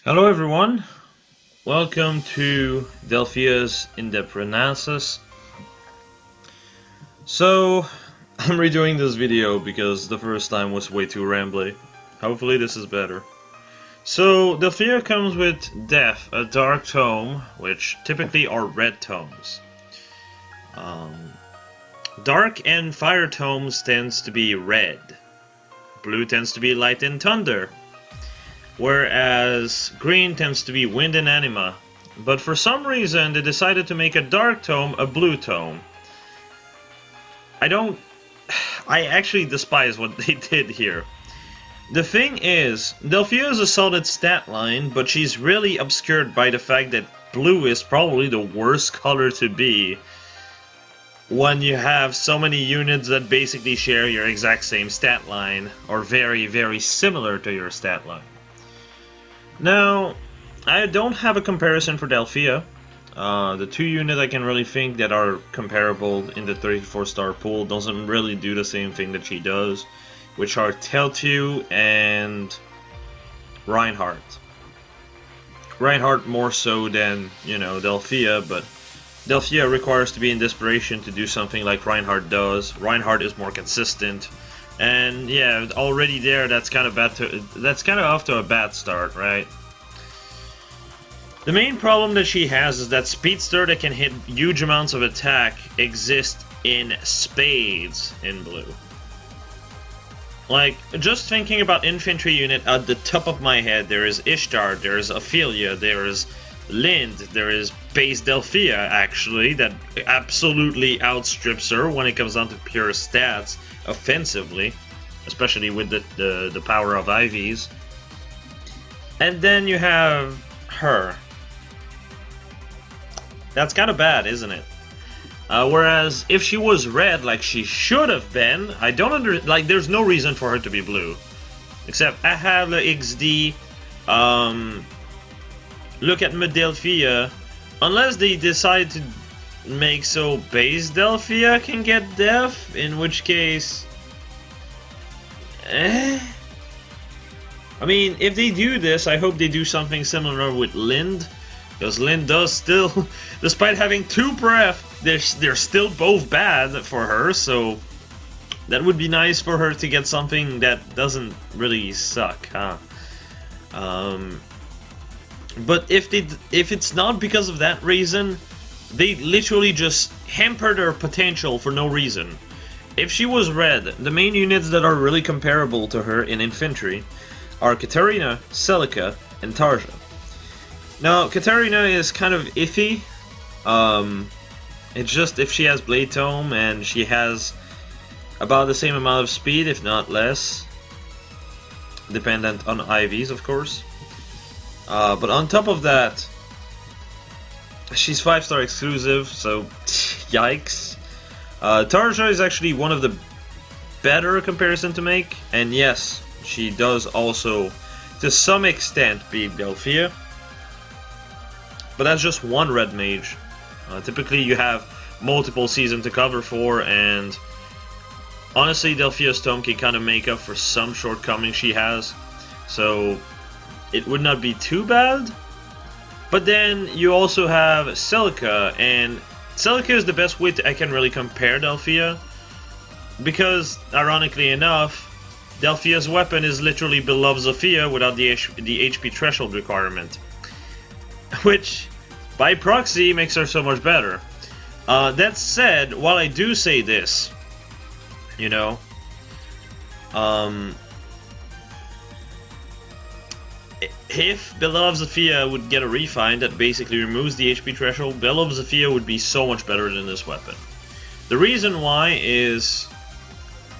Hello everyone, welcome to Delthea's in-depth analysis. So, I'm redoing this video because the first time was way too rambly. Hopefully this is better. So, Delthea comes with Death, a dark tome, which typically are red tomes. Dark and fire tomes tends to be red. Blue tends to be light and thunder. Whereas green tends to be wind and anima. But for some reason they decided to make a dark tome a blue tome. I actually despise what they did here. The thing is, Delthea is a solid stat line, but she's really obscured by the fact that blue is probably the worst color to be when you have so many units that basically share your exact same stat line or very, very similar to your stat line. Now, I don't have a comparison for Delthea. The two units I can really think that are comparable in the 34-star pool doesn't really do the same thing that she does, which are Delthea and Reinhardt. Reinhardt more so than, Delthea, but Delthea requires to be in desperation to do something like Reinhardt does. Reinhardt is more consistent. And yeah, already there, that's kind of off to a bad start, right? The main problem that she has is that Speedster that can hit huge amounts of attack exists in spades in blue. Like, just thinking about infantry unit at the top of my head, there is Ishtar, there is Ophelia, there is Lind, there is base Delthea actually, that absolutely outstrips her when it comes down to pure stats offensively, especially with the power of IVs. And then you have her. That's kind of bad, isn't it? Whereas if she was red like she should have been, there's no reason for her to be blue. Except I have the XD. Look at Delthea. Unless they decide to make so base Delthea can get death, in which case, I mean, if they do this, I hope they do something similar with Lind, because Lind does still, despite having 2 breath, they're still both bad for her. So that would be nice for her to get something that doesn't really suck, huh? But if it's not because of that reason, they literally just hampered her potential for no reason. If she was red, the main units that are really comparable to her in infantry are Katarina, Celica, and Tarja. Now, Katarina is kind of iffy. It's just if she has Blade Tome and she has about the same amount of speed, if not less, dependent on IVs, of course. But on top of that, she's 5-star exclusive, so yikes. Tarja is actually one of the better comparison to make, and yes, she does also, to some extent, beat Delthea. But that's just one red mage. Typically you have multiple seasons to cover for, and honestly Delthea's tome can kind of make up for some shortcomings she has. So it would not be too bad. But then you also have Celica, and Celica is the best way I can really compare Delthea, because ironically enough, Delthea's weapon is literally Beloved Zofia without the HP threshold requirement, which by proxy makes her so much better. That said, while I do say this, if Beloved Zofia would get a refine that basically removes the HP threshold, Beloved Zofia would be so much better than this weapon. The reason why is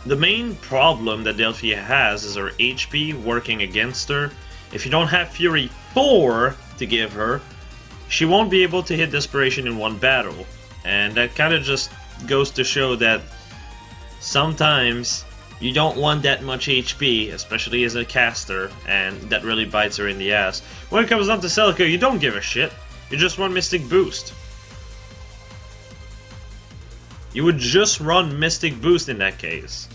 the main problem that Delthea has is her HP working against her. If you don't have Fury 4 to give her, she won't be able to hit Desperation in one battle. And that kind of just goes to show that sometimes you don't want that much HP, especially as a caster, and that really bites her in the ass. When it comes down to Celica, you don't give a shit. You just run Mystic Boost. You would just run Mystic Boost in that case.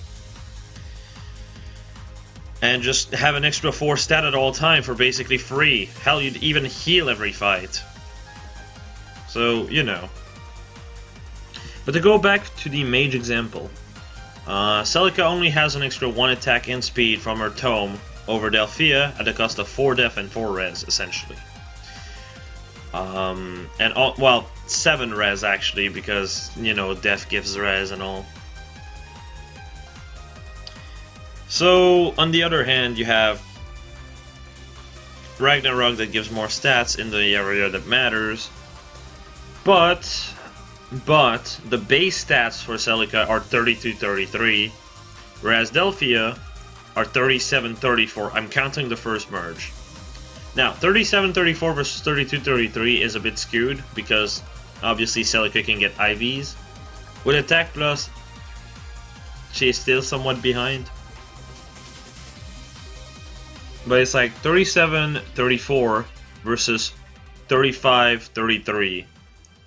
and just have an extra 4 stat at all time for basically free. Hell, you'd even heal every fight. So, you know. But to go back to the mage example, Celica only has an extra 1 attack and speed from her tome over Delthea at the cost of 4 def and 4 res, essentially. And all, well, 7 res actually, because, you know, def gives res and all. So, on the other hand, you have Ragnarok that gives more stats in the area that matters, but the base stats for Celica are 32-33, whereas Delthea are 37-34. I'm counting the first merge. Now, 37-34 versus 32-33 is a bit skewed, because obviously Celica can get IVs. With attack plus, she is still somewhat behind. But it's like 37-34 versus 35-33.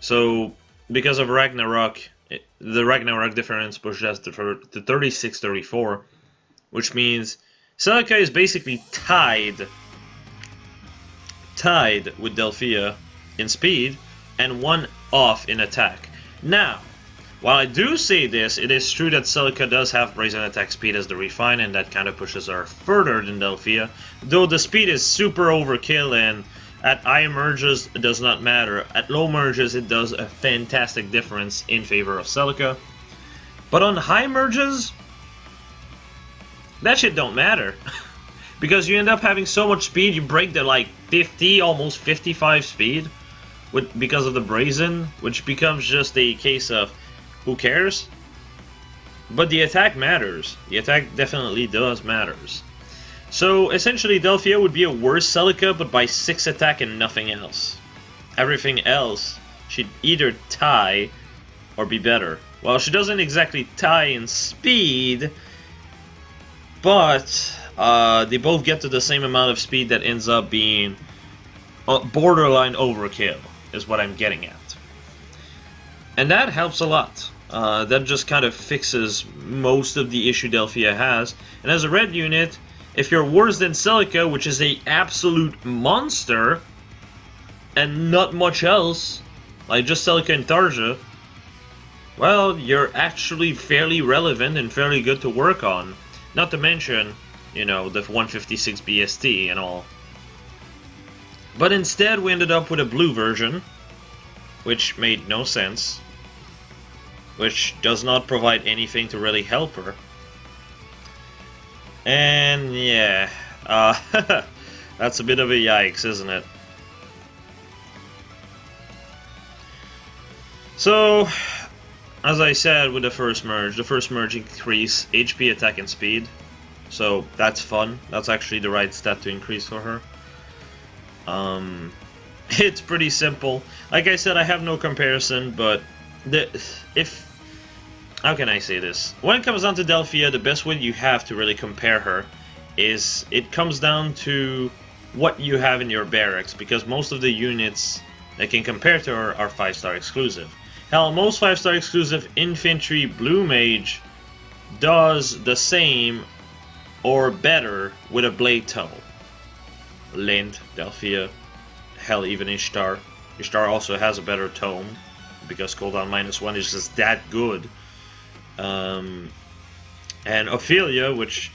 So, because of Ragnarok, the Ragnarok difference pushes to 36-34, which means Celica is basically tied with Delthea in speed and 1 off in attack. Now, while I do say this, it is true that Celica does have brazen attack speed as the refine, and that kind of pushes her further than Delthea, though the speed is super overkill, and at high merges it does not matter. At low merges it does a fantastic difference in favor of Celica. But on high merges, that shit don't matter. Because you end up having so much speed, you break the like 50, almost 55 speed because of the brazen, which becomes just a case of who cares? But the attack matters. The attack definitely does matters. So essentially Delthea would be a worse Celica, but by 6 attack and nothing else. Everything else she'd either tie or be better. Well, she doesn't exactly tie in speed, but they both get to the same amount of speed that ends up being borderline overkill, is what I'm getting at. And that helps a lot. That just kind of fixes most of the issue Delthea has. And as a red unit, if you're worse than Celica, which is a absolute monster, and not much else, like just Celica and Tarja, well, you're actually fairly relevant and fairly good to work on. Not to mention, you know, the 156 BST and all. But instead we ended up with a blue version, which made no sense, which does not provide anything to really help her. And yeah, that's a bit of a yikes, isn't it? So, as I said with the first merge increased HP, attack, and speed. So that's fun. That's actually the right stat to increase for her. It's pretty simple. Like I said, I have no comparison, but how can I say this? When it comes down to Delthea, the best way you have to really compare her is it comes down to what you have in your barracks, because most of the units that can compare to her are 5-star exclusive. Hell, most 5-star exclusive infantry blue mage does the same or better with a blade toe. Lind, Delthea, hell, even Ishtar. Ishtar also has a better tome, because cooldown -1 is just that good. And Ophelia, which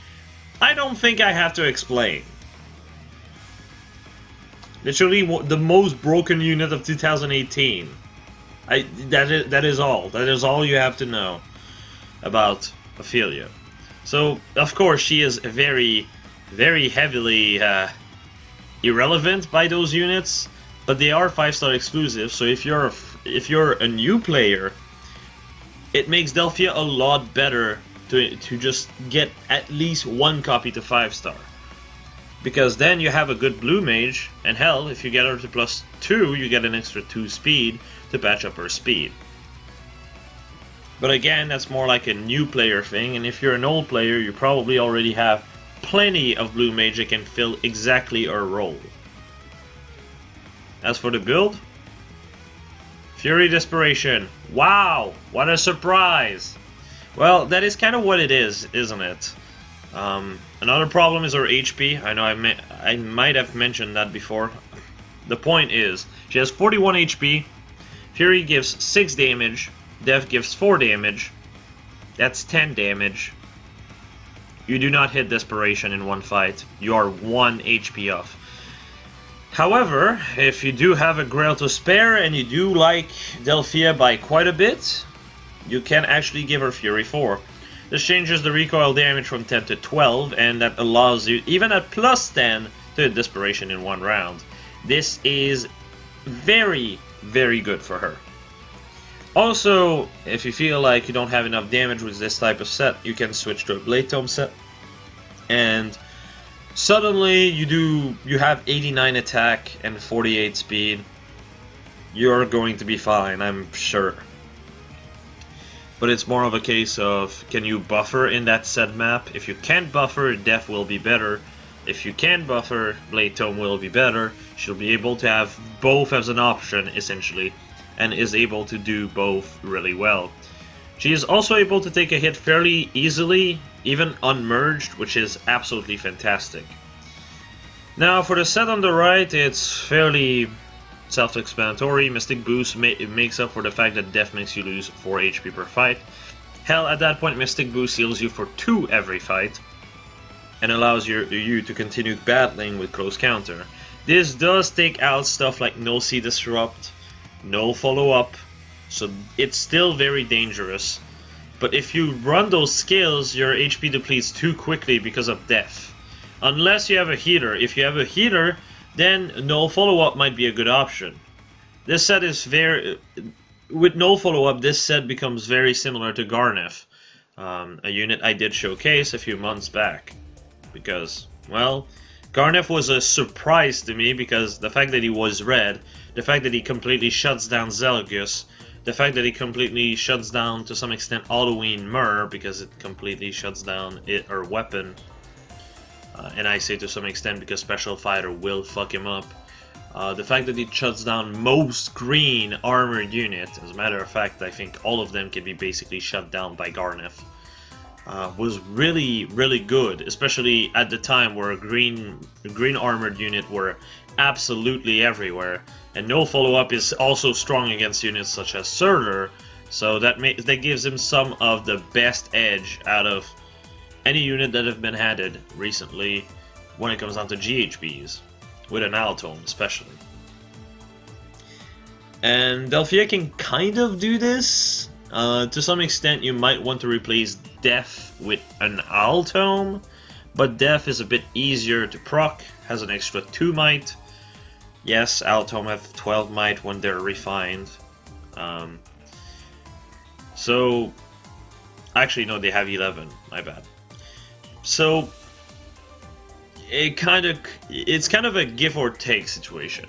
I don't think I have to explain. Literally the most broken unit of 2018. That is all. That is all you have to know about Ophelia. So, of course, she is very, very heavily irrelevant by those units, but they are 5-star exclusive. So if you're a new player, it makes Delthea a lot better to just get at least 1 copy to 5-star. Because then you have a good blue mage, and hell, if you get her to +2, you get an extra 2 speed to patch up her speed. But again, that's more like a new player thing, and if you're an old player, you probably already have plenty of blue mage that can fill exactly her role. As for the build, Fury Desperation. Wow, what a surprise! Well, that is kind of what it is, isn't it? Another problem is her HP. I know I might have mentioned that before. The point is, she has 41 HP, Fury gives 6 damage, Death gives 4 damage, that's 10 damage. You do not hit Desperation in one fight, you are 1 HP off. However, if you do have a Grail to spare and you do like Delthea by quite a bit, you can actually give her Fury 4. This changes the recoil damage from 10 to 12, and that allows you, even at plus 10, to hit Desperation in one round. This is very, very good for her. Also, if you feel like you don't have enough damage with this type of set, you can switch to a Blade Tome set. And suddenly you have 89 attack and 48 speed. You're going to be fine, I'm sure. But it's more of a case of, can you buffer in that set map? If you can't buffer, Death will be better. If you can buffer, Blade Tome will be better. She'll be able to have both as an option, essentially, and is able to do both really well. She is also able to take a hit fairly easily, even unmerged, which is absolutely fantastic. Now, for the set on the right, it's fairly self-explanatory. Mystic Boost makes up for the fact that Death makes you lose 4 HP per fight. Hell, at that point, Mystic Boost heals you for 2 every fight, and allows you to continue battling with close counter. This does take out stuff like No See Disrupt, no follow-up, so it's still very dangerous. But if you run those skills, your HP depletes too quickly because of Death. Unless you have a healer. If you have a healer, then no follow-up might be a good option. This set is very... With no follow-up, this set becomes very similar to Garneth, a unit I did showcase a few months back. Because, well, Garneth was a surprise to me because the fact that he was red, the fact that he completely shuts down Zelgus, the fact that he completely shuts down, to some extent, Halloween Myrrh, because it completely shuts down her weapon. And I say to some extent because Special Fighter will fuck him up. The fact that he shuts down most green armored units, as a matter of fact, I think all of them can be basically shut down by Garneth. Was really, really good, especially at the time where green armored unit were absolutely everywhere, and no follow-up is also strong against units such as Surtur, so that gives him some of the best edge out of any unit that have been added recently when it comes down to GHBs, with an Altome especially. And Delthea can kind of do this. To some extent, you might want to replace Death with an Altome, but Death is a bit easier to proc, has an extra 2 might. Yes, Altome have 12 might when they're refined. So, actually no, they have 11, my bad. So, it's kind of a give or take situation.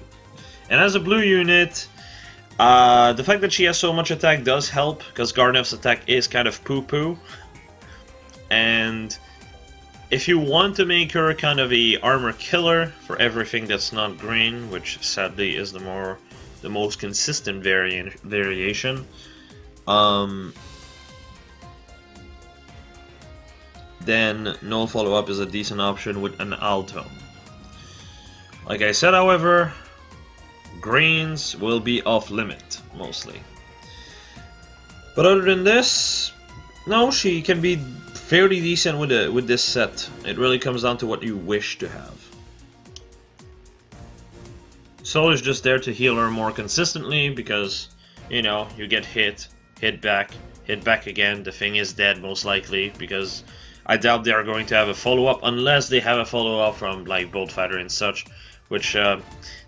And as a blue unit, the fact that she has so much attack does help, because Garneth's attack is kind of poo-poo. And if you want to make her kind of a armor killer for everything that's not green, which sadly is the most consistent variation, then no follow-up is a decent option with an Altome. Like I said, however, greens will be off limit, mostly. But other than this, no, she can be fairly decent with this set. It really comes down to what you wish to have. Soul is just there to heal her more consistently because, you know, you get hit back again. The thing is dead most likely, because I doubt they are going to have a follow-up unless they have a follow-up from like Bolt Fighter and such, which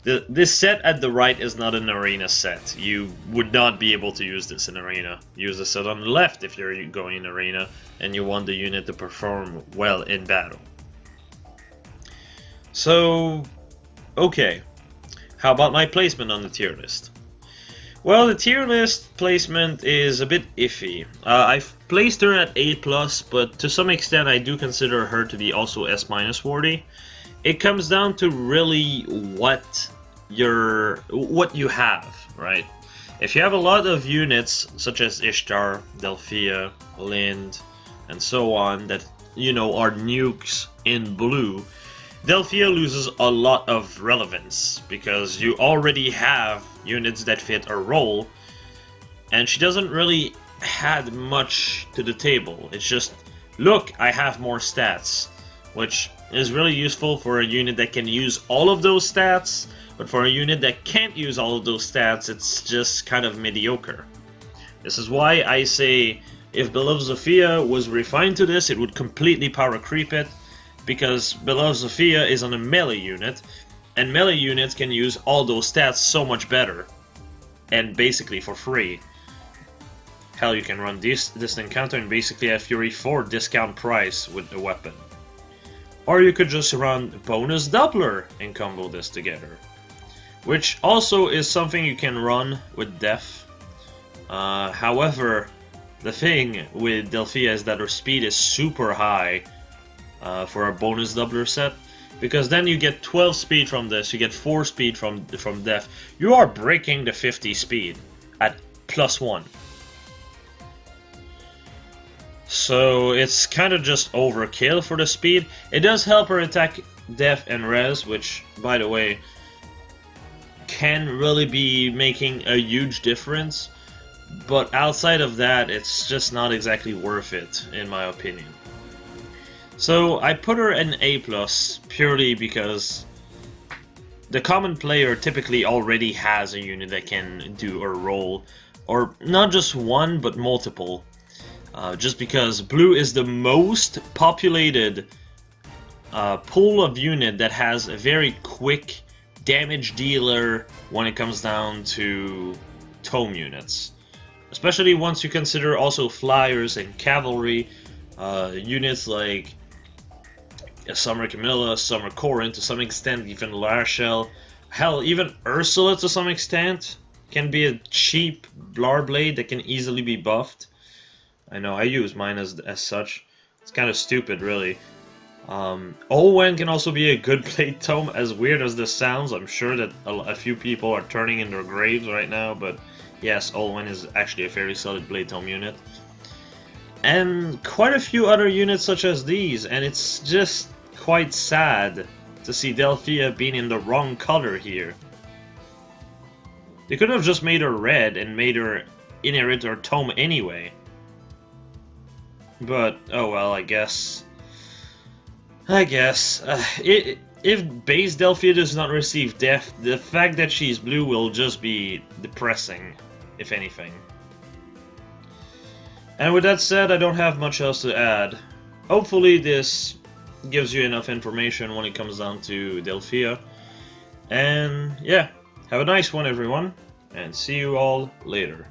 this set at the right is not an arena set. You would not be able to use this in arena. Use the set on the left if you're going in arena and you want the unit to perform well in battle. So, okay. How about my placement on the tier list? Well, the tier list placement is a bit iffy. I've placed her at A+, but to some extent I do consider her to be also S- worthy. It comes down to really what you have, right? If you have a lot of units such as Ishtar, Delthea, Lind, and so on that you know, are nukes in blue, Delthea loses a lot of relevance because you already have units that fit a role, and she doesn't really add much to the table. It's just, look, I have more stats, which is really useful for a unit that can use all of those stats, but for a unit that can't use all of those stats, it's just kind of mediocre. This is why I say if Beloved Zofia was refined to this, it would completely power creep it, because Beloved Zofia is on a melee unit, and melee units can use all those stats so much better, and basically for free. Hell, you can run this encounter and basically have Fury 4 discount price with the weapon. Or you could just run bonus Doppler and combo this together, which also is something you can run with Def. However, the thing with Delthea is that her speed is super high for a bonus Doubler set, because then you get 12 speed from this, you get 4 speed from Def. You are breaking the 50 speed at +1. So it's kind of just overkill for the speed. It does help her attack Def and Res, which, by the way, can really be making a huge difference. But outside of that, it's just not exactly worth it, in my opinion. So I put her an A+, purely because the common player typically already has a unit that can do a role, or not just one, but multiple. Just because blue is the most populated pool of unit that has a very quick damage dealer when it comes down to tome units. Especially once you consider also flyers and cavalry, units like Summer Camilla, Summer Corin, to some extent even Larshell, hell, even Ursula to some extent can be a cheap Blar Blade that can easily be buffed. I know, I use mine as such. It's kind of stupid, really. Olwen can also be a good blade tome, as weird as this sounds. I'm sure that a few people are turning in their graves right now, but yes, Olwen is actually a fairly solid blade tome unit. And quite a few other units such as these, and it's just quite sad to see Delthea being in the wrong color here. They could have just made her red and made her inherit her tome anyway. But, oh well, I guess. If base Delthea does not receive death, the fact that she's blue will just be depressing, if anything. And with that said, I don't have much else to add. Hopefully this gives you enough information when it comes down to Delthea. And yeah, have a nice one everyone, and see you all later.